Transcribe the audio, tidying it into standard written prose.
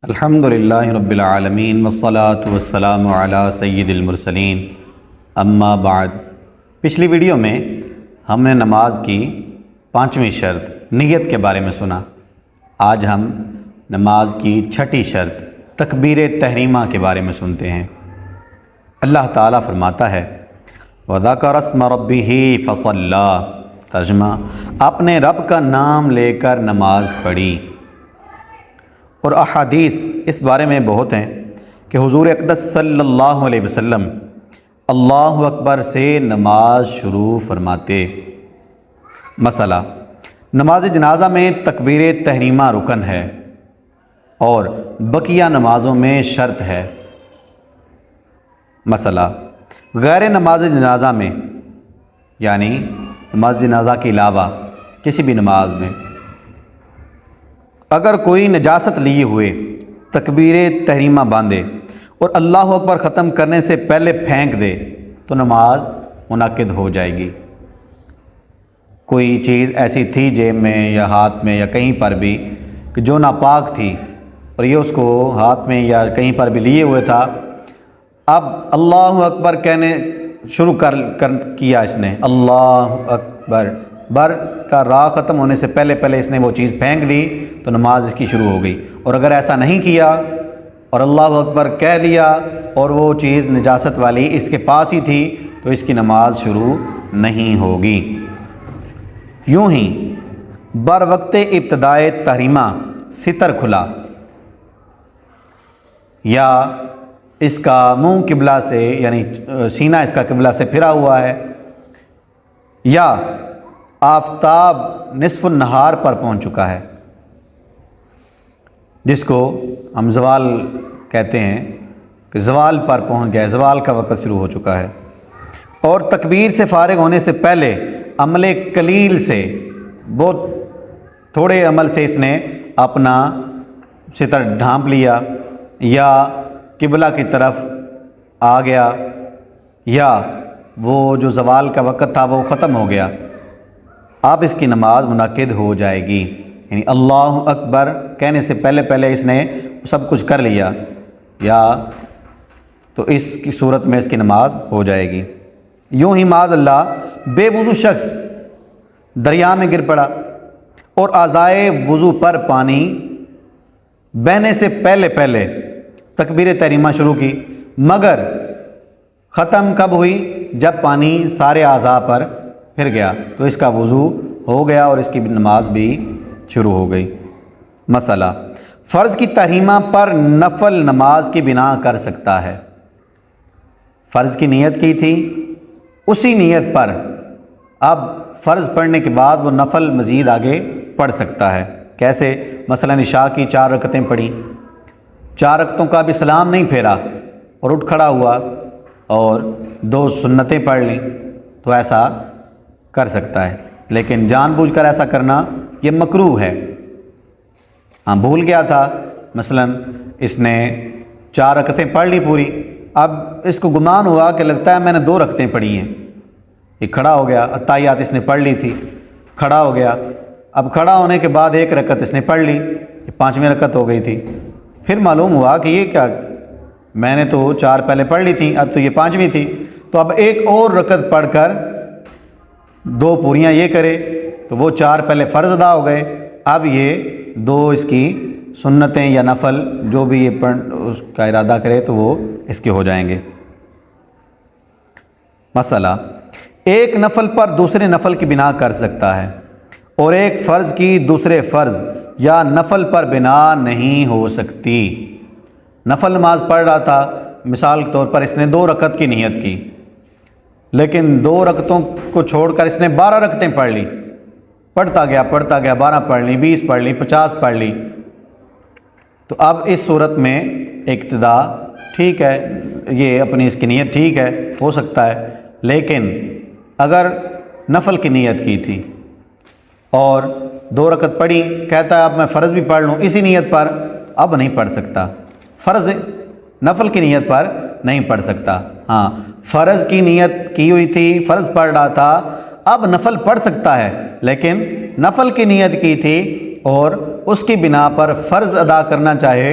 الحمدللہ رب العالمین والصلاة والسلام علی سید المرسلین اما بعد۔ پچھلی ویڈیو میں ہم نے نماز کی 5ویں شرط نیت کے بارے میں سنا۔ آج ہم نماز کی 6ٹھی شرط تکبیر تحریمہ کے بارے میں سنتے ہیں۔ اللہ تعالیٰ فرماتا ہے وَذَكَرَ اسْمَ رَبِّهِ فَصَلَّى، ترجمہ اپنے رب کا نام لے کر نماز پڑھی۔ اور احادیث اس بارے میں بہت ہیں کہ حضور اقدس صلی اللہ علیہ وسلم اللہ اکبر سے نماز شروع فرماتے۔ مسئلہ، نماز جنازہ میں تکبیر تحریمہ رکن ہے اور بقیہ نمازوں میں شرط ہے۔ مسئلہ، غیر نماز جنازہ میں یعنی نماز جنازہ کے علاوہ کسی بھی نماز میں اگر کوئی نجاست لیے ہوئے تکبیر تحریمہ باندھے اور اللہ اکبر ختم کرنے سے پہلے پھینک دے تو نماز منعقد ہو جائے گی۔ کوئی چیز ایسی تھی جیب میں یا ہاتھ میں یا کہیں پر بھی کہ جو ناپاک تھی اور یہ اس کو ہاتھ میں یا کہیں پر بھی لیے ہوئے تھا، اب اللہ اکبر کہنے شروع کیا اس نے، اللہ اکبر، بر کا را ختم ہونے سے پہلے اس نے وہ چیز پھینک دی تو نماز اس کی شروع ہو گئی۔ اور اگر ایسا نہیں کیا اور اللہ اکبر کہہ لیا اور وہ چیز نجاست والی اس کے پاس ہی تھی تو اس کی نماز شروع نہیں ہوگی۔ یوں ہی بر وقت ابتدائے تحریمہ ستر کھلا یا اس کا منہ قبلہ سے یعنی سینہ اس کا قبلہ سے پھرا ہوا ہے یا آفتاب نصف النہار پر پہنچ چکا ہے، جس کو ہم زوال کہتے ہیں کہ زوال پر پہنچ گیا ہے، زوال کا وقت شروع ہو چکا ہے، اور تکبیر سے فارغ ہونے سے پہلے عمل قلیل سے بہت تھوڑے عمل سے اس نے اپنا ستر ڈھانپ لیا یا قبلہ کی طرف آ گیا یا وہ جو زوال کا وقت تھا وہ ختم ہو گیا، اب اس کی نماز منعقد ہو جائے گی۔ یعنی اللہ اکبر کہنے سے پہلے اس نے سب کچھ کر لیا یا تو اس کی صورت میں اس کی نماز ہو جائے گی۔ یوں ہی معاذ اللہ بے وضو شخص دریا میں گر پڑا اور اعضائے وضو پر پانی بہنے سے پہلے تکبیر تحریمہ شروع کی، مگر ختم کب ہوئی؟ جب پانی سارے اعضاء پر پھر گیا تو اس کا وضو ہو گیا اور اس کی نماز بھی شروع ہو گئی۔ مسئلہ، فرض کی تحریمہ پر نفل نماز کی بنا کر سکتا ہے۔ فرض کی نیت کی تھی، اسی نیت پر اب فرض پڑھنے کے بعد وہ نفل مزید آگے پڑھ سکتا ہے۔ کیسے؟ مثلا عشاء کی 4 رکعتیں پڑھی، 4 رکعتوں کا بھی سلام نہیں پھیرا اور اٹھ کھڑا ہوا اور 2 سنتیں پڑھ لیں تو ایسا کر سکتا ہے، لیکن جان بوجھ کر ایسا کرنا یہ مکروہ ہے۔ ہاں بھول گیا تھا، مثلا اس نے 4 رکعتیں پڑھ لی پوری، اب اس کو گمان ہوا کہ لگتا ہے میں نے 2 رکعتیں پڑھی ہیں، یہ کھڑا ہو گیا، اتحیات اس نے پڑھ لی تھی، کھڑا ہو گیا، اب کھڑا ہونے کے بعد 1 رکعت اس نے پڑھ لی، یہ 5ویں رکعت ہو گئی تھی، پھر معلوم ہوا کہ یہ کیا، میں نے تو 4 پہلے پڑھ لی تھیں، اب تو یہ 5ویں تھی، تو اب ایک اور رکعت پڑھ کر 2 پوریاں یہ کرے تو وہ 4 پہلے فرض ادا ہو گئے، اب یہ 2 اس کی سنتیں یا نفل جو بھی یہ اس کا ارادہ کرے تو وہ اس کے ہو جائیں گے۔ مسئلہ، ایک نفل پر دوسرے نفل کی بنا کر سکتا ہے اور ایک فرض کی دوسرے فرض یا نفل پر بنا نہیں ہو سکتی۔ نفل نماز پڑھ رہا تھا، مثال کے طور پر اس نے 2 رکعت کی نیت کی، لیکن 2 رکعتوں کو چھوڑ کر اس نے 12 رکعتیں پڑھ لی، پڑھتا گیا 12 پڑھ لی، 20 پڑھ لی، 50 پڑھ لی، تو اب اس صورت میں اقتدا ٹھیک ہے، یہ اپنی اس کی نیت ٹھیک ہے، ہو سکتا ہے، لیکن اگر نفل کی نیت کی تھی اور 2 رکعت پڑھی، کہتا ہے اب میں فرض بھی پڑھ لوں اسی نیت پر، اب نہیں پڑھ سکتا، فرض نفل کی نیت پر نہیں پڑھ سکتا۔ ہاں فرض کی نیت کی ہوئی تھی، فرض پڑھ رہا تھا، اب نفل پڑھ سکتا ہے، لیکن نفل کی نیت کی تھی اور اس کی بنا پر فرض ادا کرنا چاہے